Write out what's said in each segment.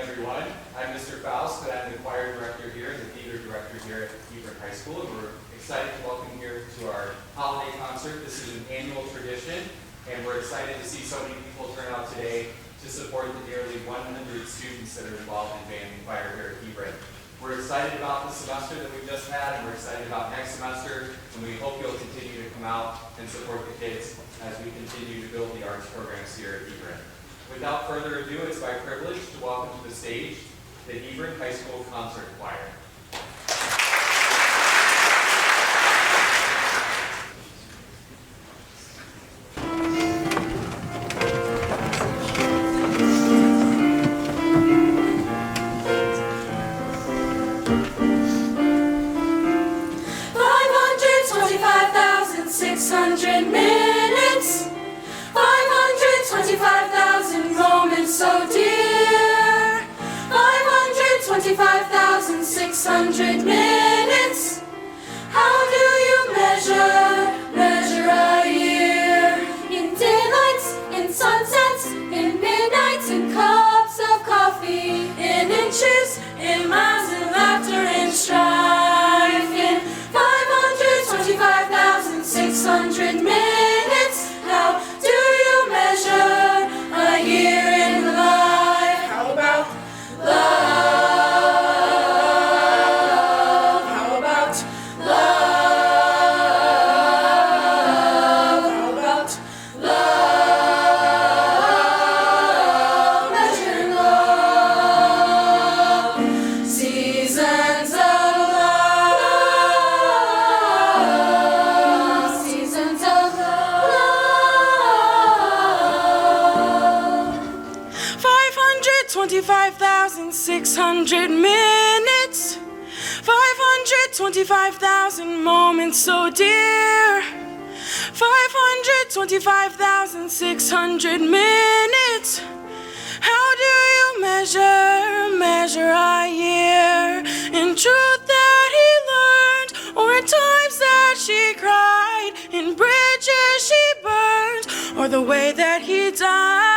everyone. I'm Mr. Faust, and I'm the choir director here and the theater director here at Hebron High School. And we're excited to welcome you here to our holiday concert. This is an annual tradition, and we're excited to see so many people turn out today to support the nearly 100 students that are involved in band and choir here at Hebron. We're excited about the semester that we just had, and we're excited about next semester, and we hope you'll continue to come out and support the kids as we continue to build the arts programs here at Hebron. Without further ado, it's my privilege to welcome to the stage the Hebron High School Concert Choir. 600 minutes, 525,000 moments so dear, 525,600 minutes. How do you measure a year? In daylights, in sunsets, in midnights, in cups of coffee, in inches, in miles of laughter and strife, in 525,600 minutes. How do you measure a year in life? How about love? How about love? How about love? Measuring love. Seasons of love. Seasons of love. 525,600 minutes, 525,000 moments so dear, 525,600 minutes. How do you measure a year? In truth that he learned, or in times that she cried, in bridges she burned, or the way that he died.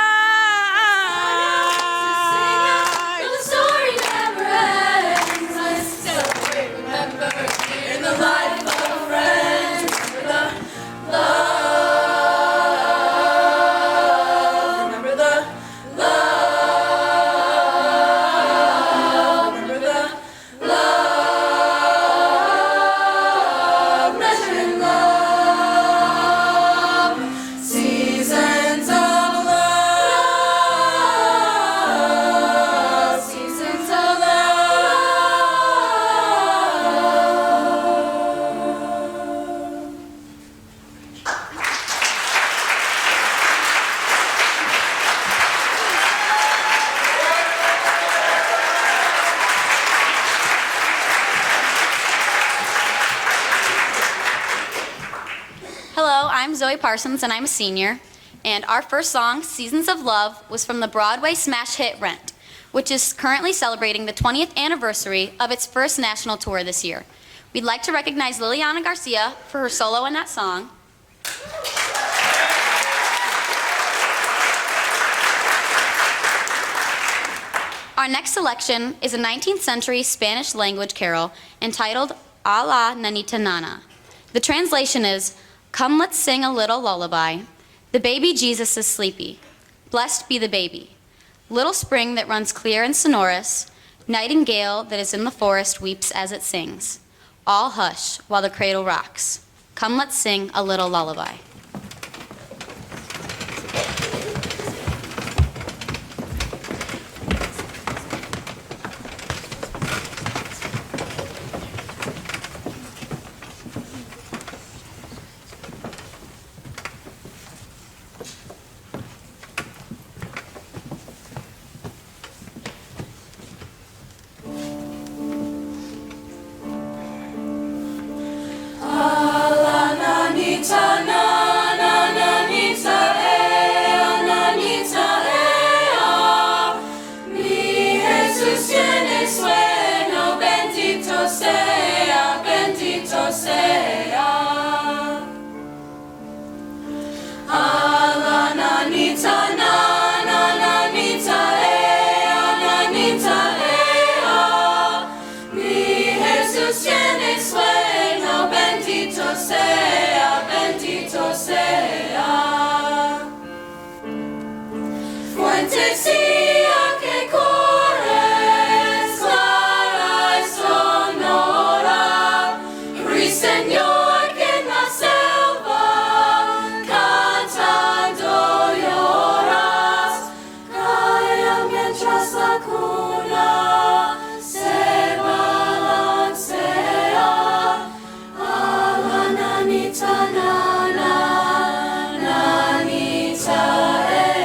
The story never ends. I celebrate, remember, in the life of a friend. Remember the love. Remember the love. Remember the love. Measuring love. Seasons of love. Seasons of love. Hello, I'm Zoe Parsons and I'm a senior. And our first song, Seasons of Love, was from the Broadway smash hit Rent, which is currently celebrating the 20th anniversary of its first national tour this year. We'd like to recognize Liliana Garcia for her solo in that song. Our next selection is a 19th century Spanish language carol entitled A la Nanita Nana. The translation is, "Come, let's sing a little lullaby. The baby Jesus is sleepy. Blessed be the baby. Little spring that runs clear and sonorous, nightingale that is in the forest weeps as it sings. All hush while the cradle rocks. Come, let's sing a little lullaby." A la nanita na. Fuentecilla que corres, clara y sonora, ruiseñor que en la selva cantando lloras, calla mientras la cuna se balancea a la nanita nana, nanita ea.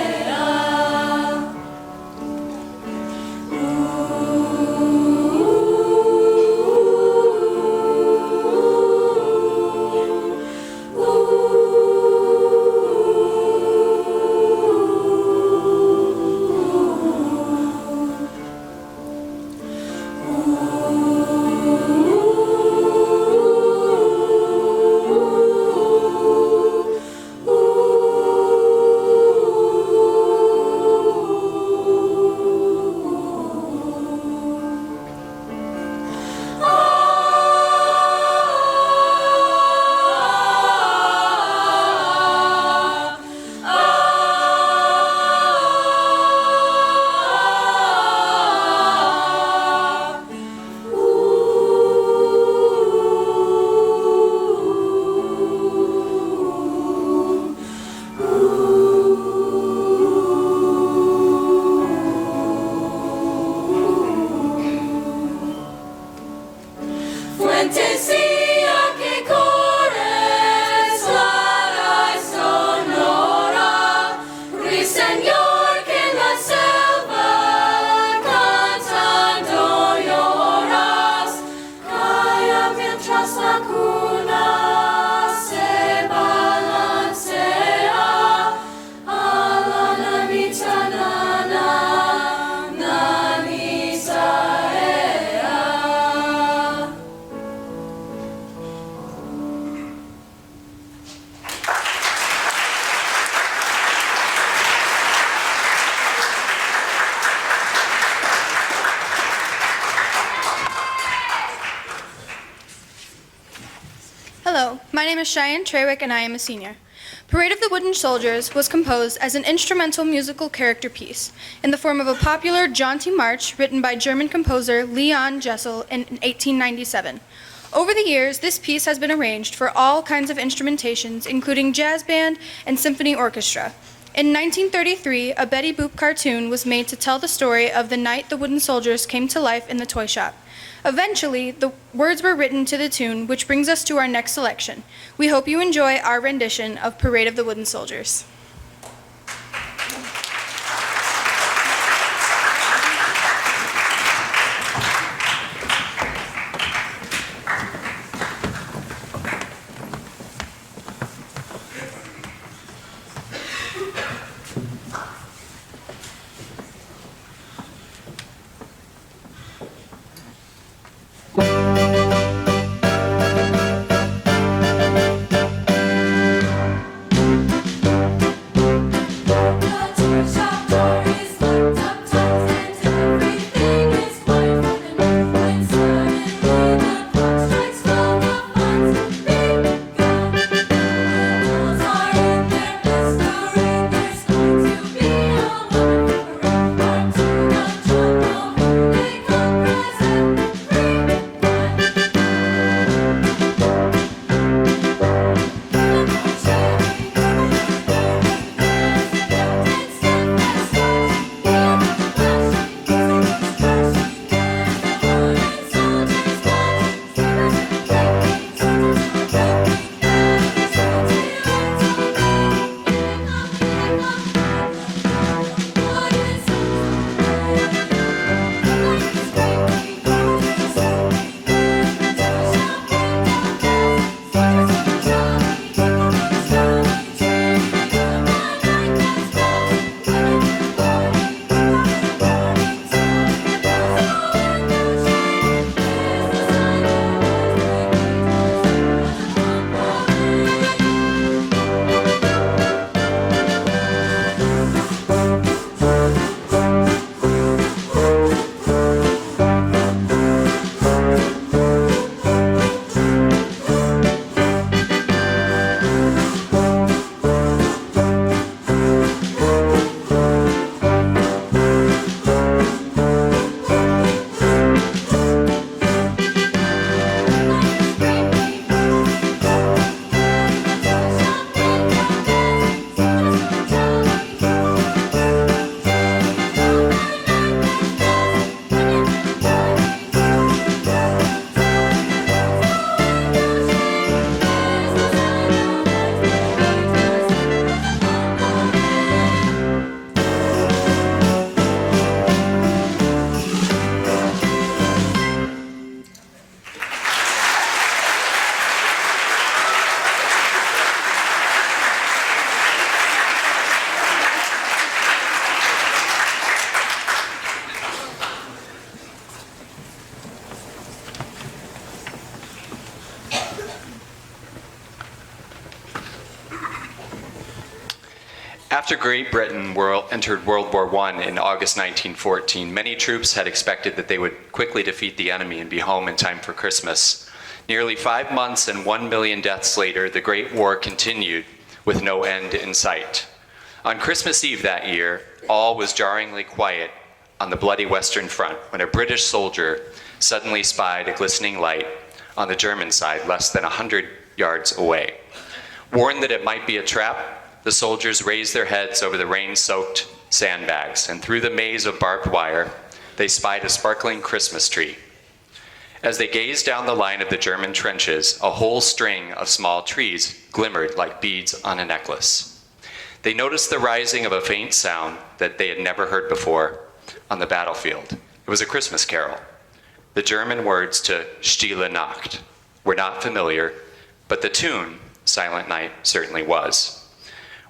Fuentecilla que corres, clara y sonora, ruiseñor que en la selva cantando lloras, calla mientras la cuna se balancea a la nanita nana, nanita ea. Hello, my name is Cheyenne Trewick and I am a senior. Parade of the Wooden Soldiers was composed as an instrumental musical character piece in the form of a popular jaunty march written by German composer Leon Jessel in 1897. Over the years, this piece has been arranged for all kinds of instrumentations, including jazz band and symphony orchestra. In 1933, a Betty Boop cartoon was made to tell the story of the night the wooden soldiers came to life in the toy shop. Eventually, the words were written to the tune, which brings us to our next selection. We hope you enjoy our rendition of Parade of the Wooden Soldiers. After Great Britain entered World War I in August 1914, many troops had expected that they would quickly defeat the enemy and be home in time for Christmas. Nearly 5 months and 1 million deaths later, the Great War continued with no end in sight. On Christmas Eve that year, all was jarringly quiet on the bloody Western Front when a British soldier suddenly spied a glistening light on the German side less than 100 yards away. Warned that it might be a trap, the soldiers raised their heads over the rain-soaked sandbags, and through the maze of barbed wire, they spied a sparkling Christmas tree. As they gazed down the line of the German trenches, a whole string of small trees glimmered like beads on a necklace. They noticed the rising of a faint sound that they had never heard before on the battlefield. It was a Christmas carol. The German words to Stille Nacht were not familiar, but the tune, Silent Night, certainly was.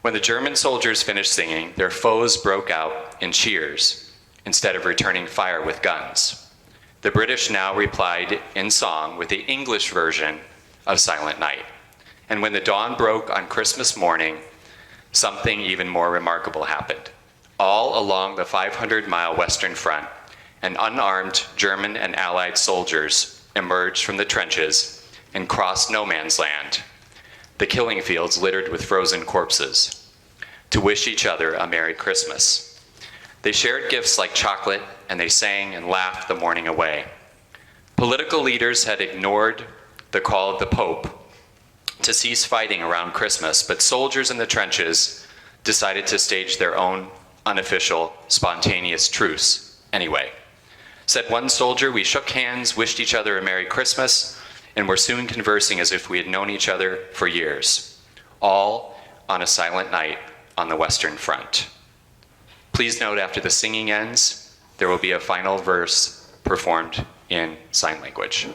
When the German soldiers finished singing, their foes broke out in cheers instead of returning fire with guns. The British now replied in song with the English version of Silent Night. And when the dawn broke on Christmas morning, something even more remarkable happened. All along the 500-mile Western Front, an unarmed German and Allied soldiers emerged from the trenches and crossed no man's land, the killing fields littered with frozen corpses, to wish each other a Merry Christmas. They shared gifts like chocolate, and they sang and laughed the morning away. Political leaders had ignored the call of the Pope to cease fighting around Christmas, but soldiers in the trenches decided to stage their own unofficial, spontaneous truce anyway. Said one soldier, "We shook hands, wished each other a Merry Christmas, and were soon conversing as if we had known each other for years, all on a silent night on the Western Front." Please note, after the singing ends, there will be a final verse performed in sign language.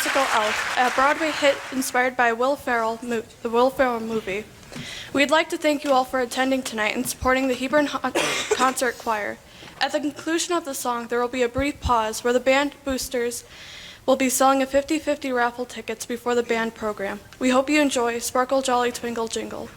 musical Elf, a Broadway hit inspired by the Will Ferrell movie. We'd like to thank you all for attending tonight and supporting the Hebron Concert Choir. At the conclusion of the song, there will be a brief pause where the band boosters will be selling a 50-50 raffle tickets before the band program. We hope you enjoy Sparkle Jolly Twinkle Jingle.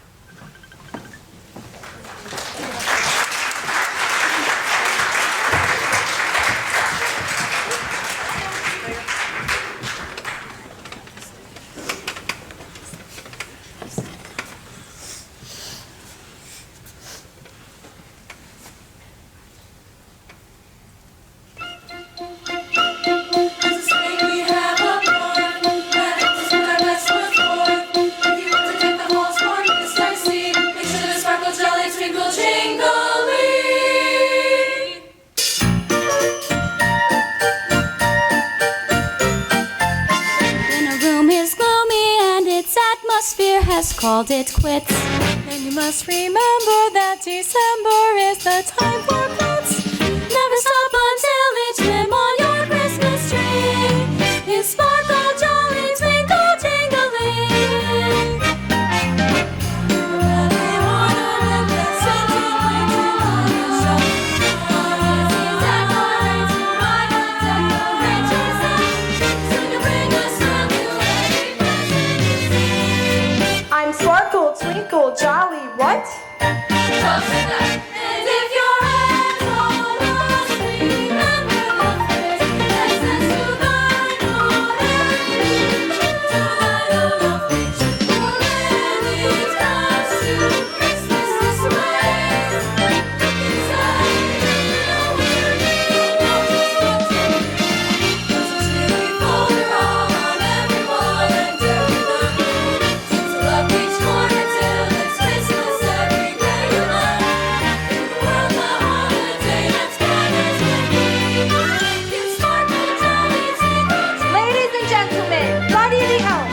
Called it quits. And you must remember that December is the time for quits. Never stop until each limb on your Christmas tree is sparkle, jolly, twinkle, jingling. I'm sparkle, twinkle, jolly, what? And if your hands hold us, remember the phrase that says to thine own enemy, to thine own affliction. For when it comes to Christmas this way, inside the word you want us to do. There's a chilly folder all on everyone and everyone. Tinsel up each corner till it's Christmas everywhere you look. In the world the holiday that's bright as can be. It's sparkle, jolly, twinkle, twinkle. Ladies and gentlemen, Buddy the Elf.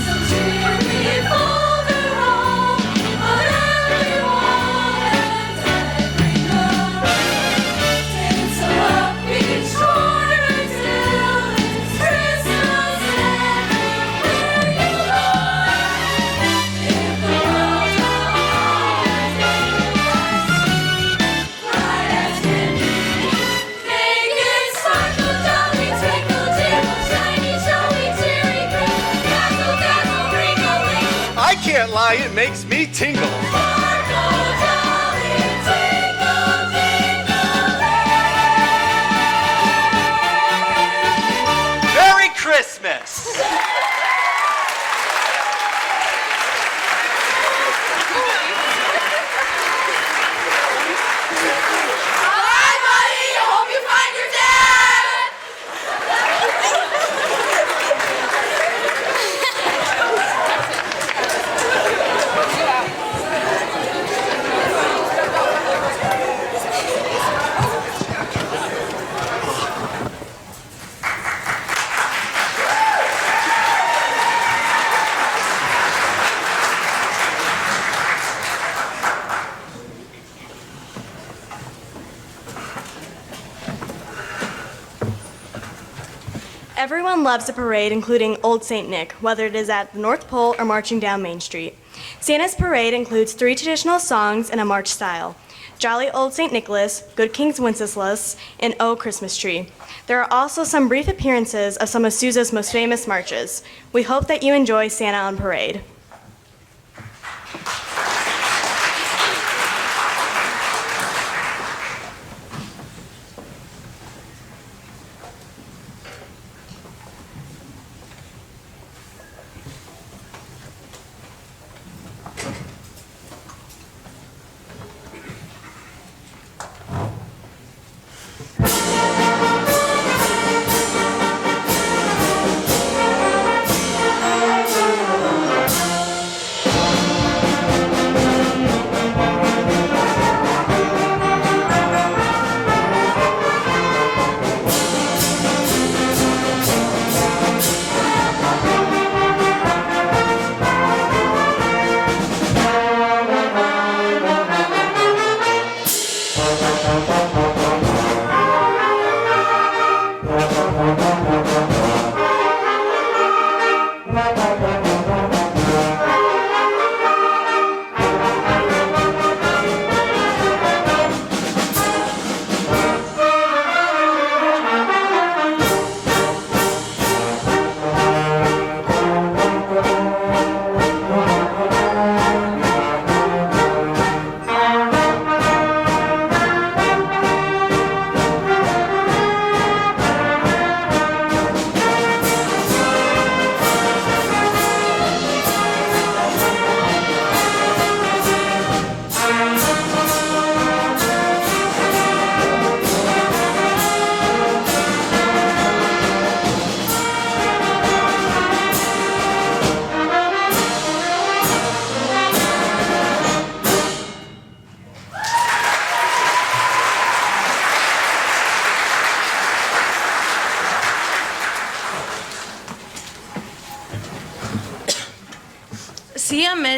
Some cheery folder all on everyone and everyone. Tinsel up each corner till it's Christmas everywhere you look. In the world the holidays bright as can be. Make it sparkle, jolly, twinkle, jingle, shiny, showy, cheery, Christmas, dazzle, dazzle, ring-a-ling. I can't lie, it makes me tingle. Sparkle, jolly, twinkle, jingling. Merry Christmas! Bye, buddy. I hope you find your dad. Everyone loves a parade including Old St. Nick, whether it is at the North Pole or marching down Main Street. Santa's parade includes 3 traditional songs in a march style: Jolly Old St. Nicholas, Good King's Wenceslas, and O Christmas Tree. There are also some brief appearances of some of Sousa's most famous marches. We hope that you enjoy Santa on Parade.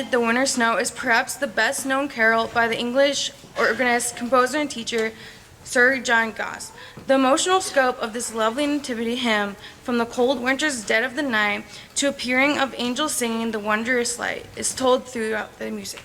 Amid the Winter Snow is perhaps the best known carol by the English organist, composer, and teacher Sir John Goss. The emotional scope of this lovely nativity hymn, from the cold winter's dead of the night to appearing of angels singing the wondrous light, is told throughout the music.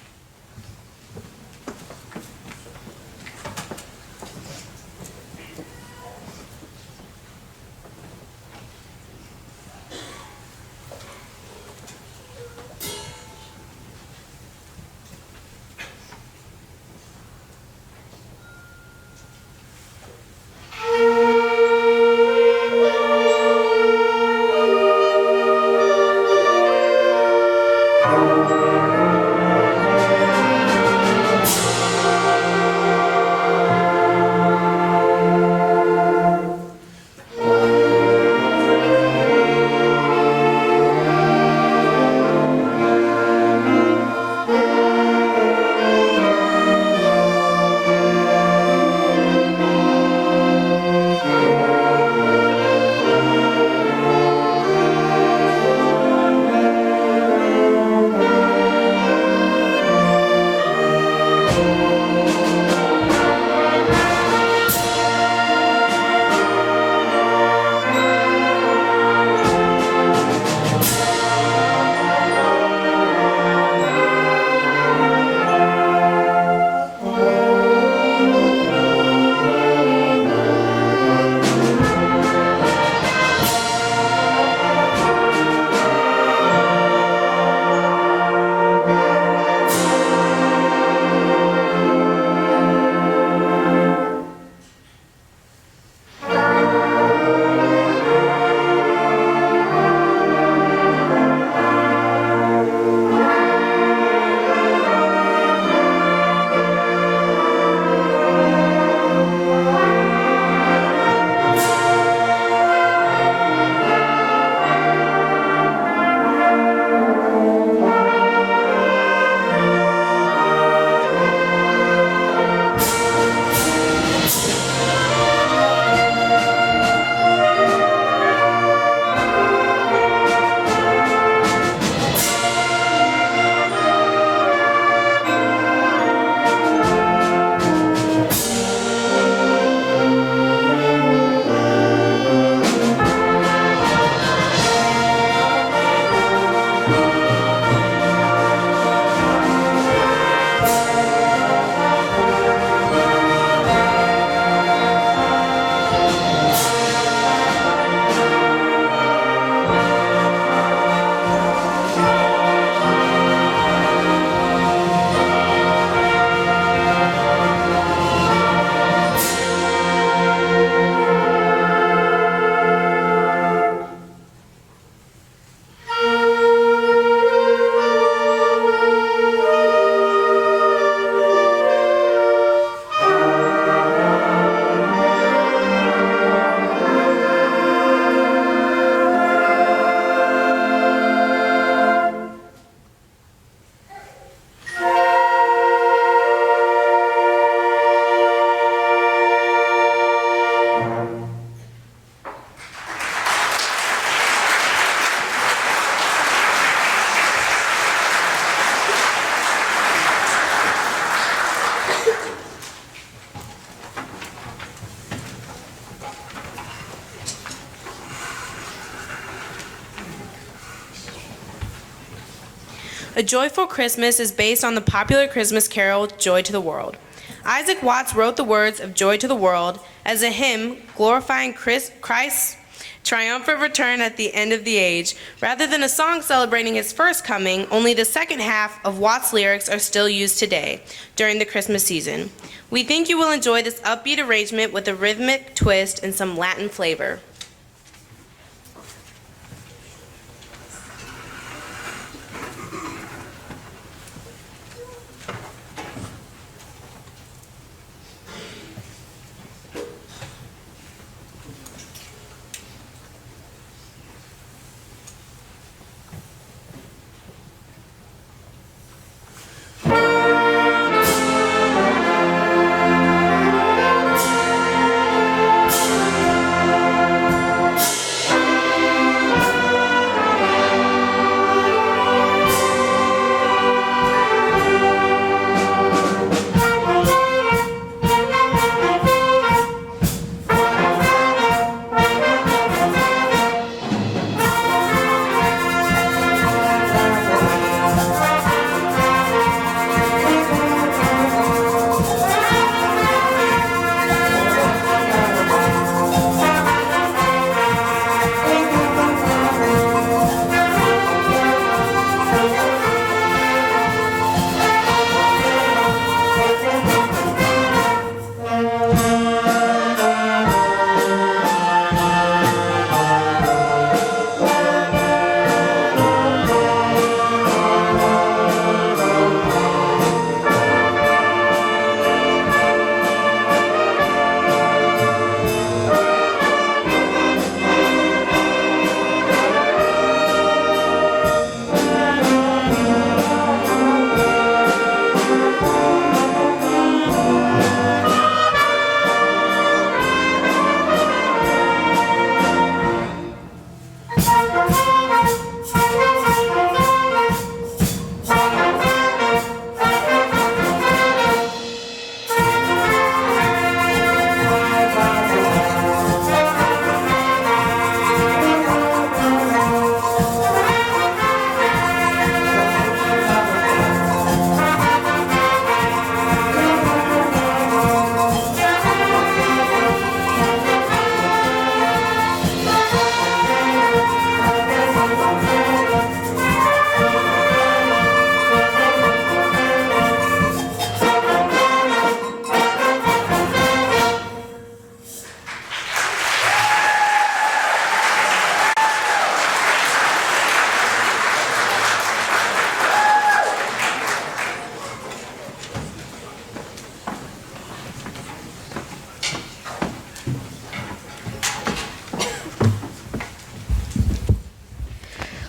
A Joyful Christmas is based on the popular Christmas carol, Joy to the World. Isaac Watts wrote the words of Joy to the World as a hymn glorifying Christ's triumphant return at the end of the age. Rather than a song celebrating his first coming, only the second half of Watts' lyrics are still used today during the Christmas season. We think you will enjoy this upbeat arrangement with a rhythmic twist and some Latin flavor.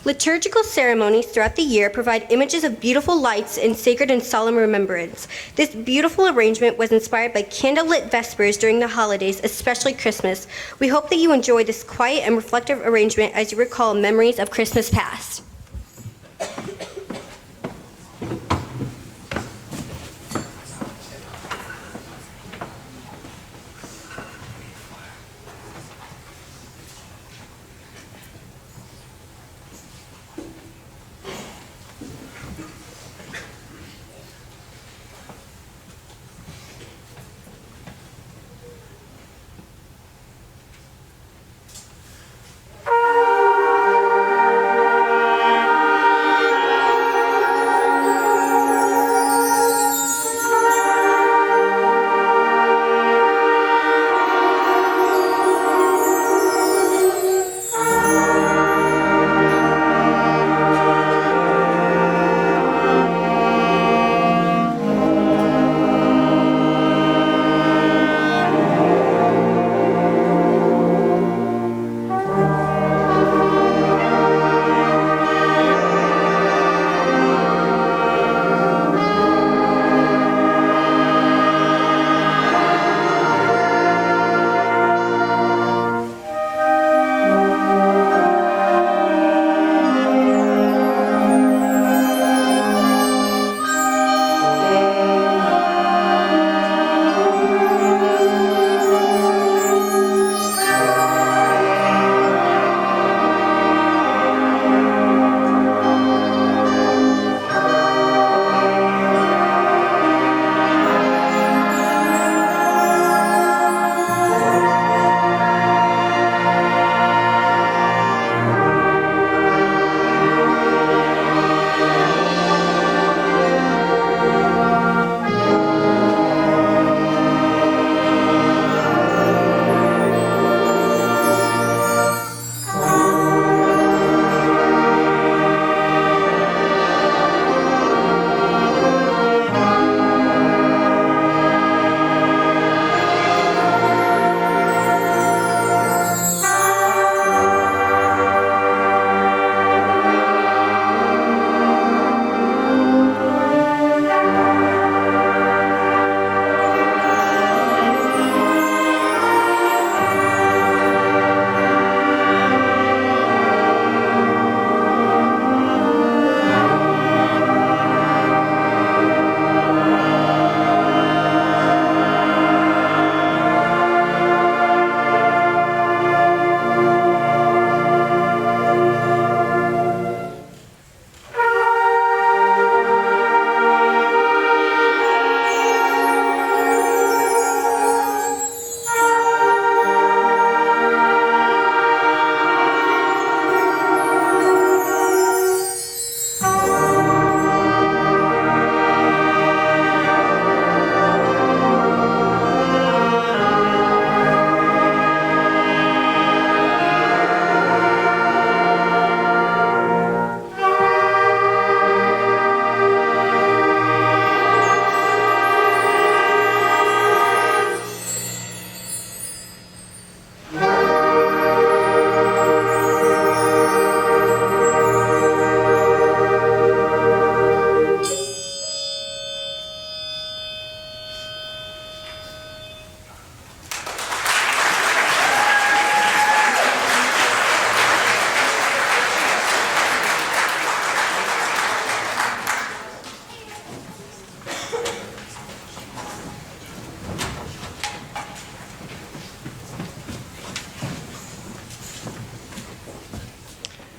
Liturgical ceremonies throughout the year provide images of beautiful lights and sacred and solemn remembrance. This beautiful arrangement was inspired by candlelit vespers during the holidays, especially Christmas. We hope that you enjoy this quiet and reflective arrangement as you recall memories of Christmas past.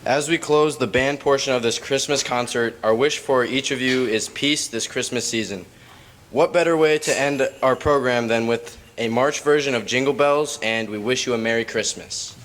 As we close the band portion of this Christmas concert, our wish for each of you is peace this Christmas season. What better way to end our program than with a march version of Jingle Bells and We Wish You a Merry Christmas.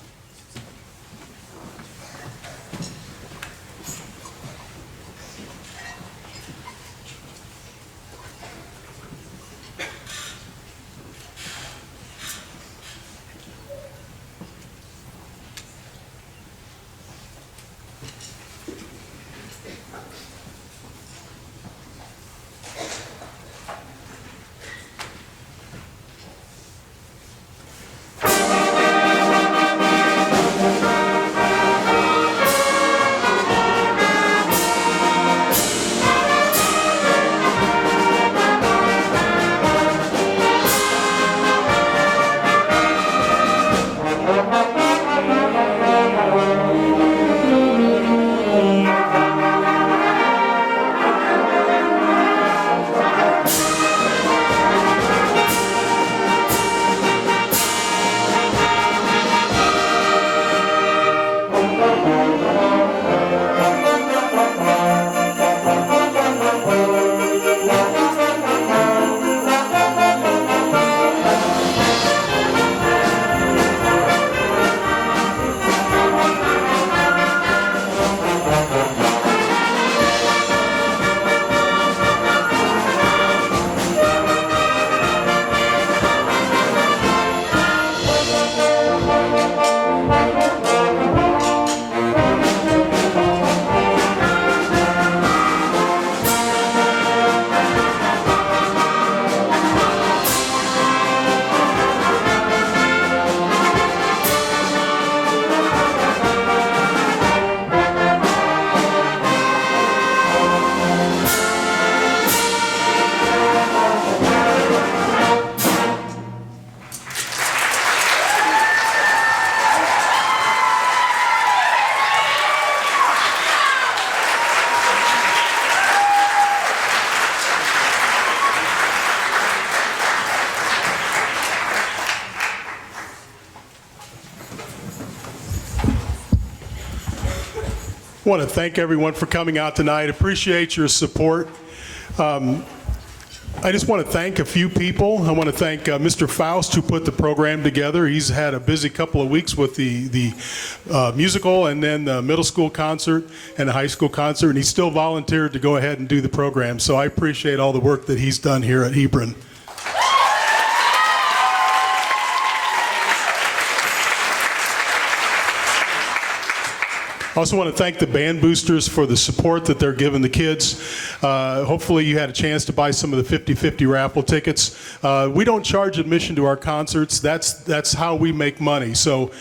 I want to thank everyone for coming out tonight. Appreciate your support. I just want to thank a few people. I want to thank Mr. Faust, who put the program together. He's had a busy couple of weeks with the musical and then the middle school concert and the high school concert, and he still volunteered to go ahead and do the program. So I appreciate all the work that he's done here at Hebron. I also want to thank the band boosters for the support that they're giving the kids. Hopefully you had a chance to buy some of the 50-50 raffle tickets. We don't charge admission to our concerts. That's how we make money. So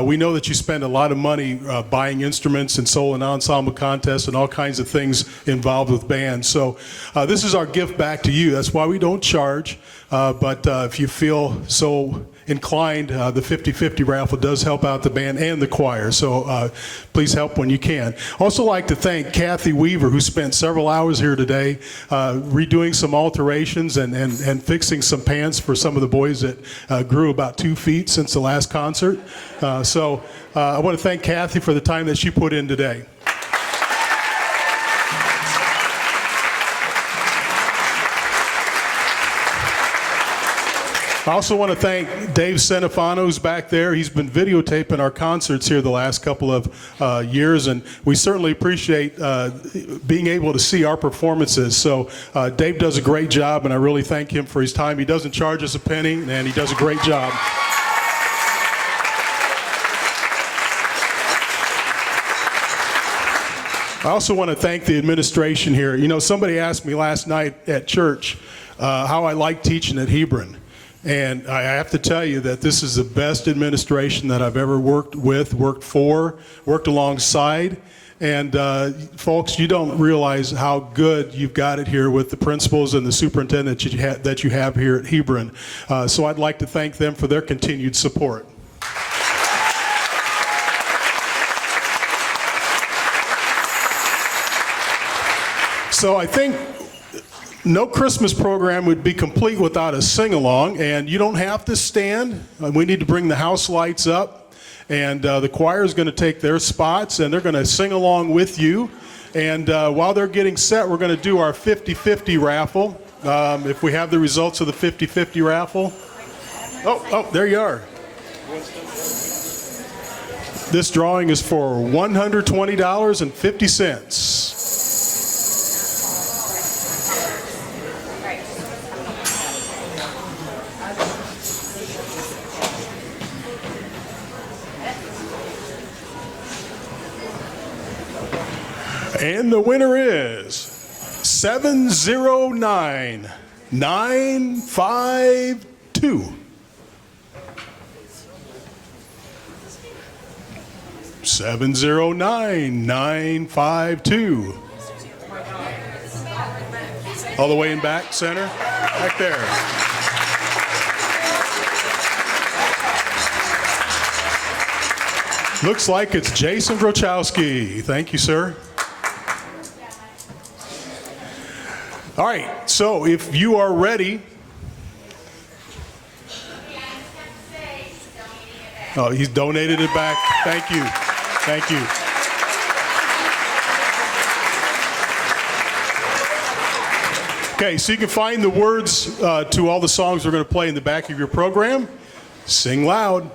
we know that you spend a lot of money buying instruments and solo and ensemble contests and all kinds of things involved with bands. So this is our gift back to you. That's why we don't charge. But if you feel so inclined, the 50-50 raffle does help out the band and the choir, so please help when you can. Also like to thank Kathy Weaver, who spent several hours here today redoing some alterations and fixing some pants for some of the boys that grew about 2 feet since the last concert. So I want to thank Kathy for the time that she put in today. I also want to thank Dave Senefano, who's back there. He's been videotaping our concerts here the last couple of years, and we certainly appreciate being able to see our performances. So Dave does a great job, and I really thank him for his time. He doesn't charge us a penny, and he does a great job. I also want to thank the administration here. You know, somebody asked me last night at church how I like teaching at Hebron. And I have to tell you that this is the best administration that I've ever worked with, worked for, worked alongside. And folks, you don't realize how good you've got it here with the principals and the superintendent that you have here at Hebron. So I'd like to thank them for their continued support. So I think no Christmas program would be complete without a sing-along, and you don't have to stand. We need to bring the house lights up, and the choir is going to take their spots, and they're going to sing along with you. And while they're getting set, we're going to do our 50-50 raffle. If we have the results of the 50-50 raffle. Oh, there you are. This drawing is for $120.50. And the winner is 709-952. 709-952. All the way in back, center, back there. Looks like it's Jason Grochowski. Thank you, sir. All right, so if you are ready. Oh, he's donated it back. Thank you. Thank you. Okay, so you can find the words to all the songs we're going to play in the back of your program. Sing loud.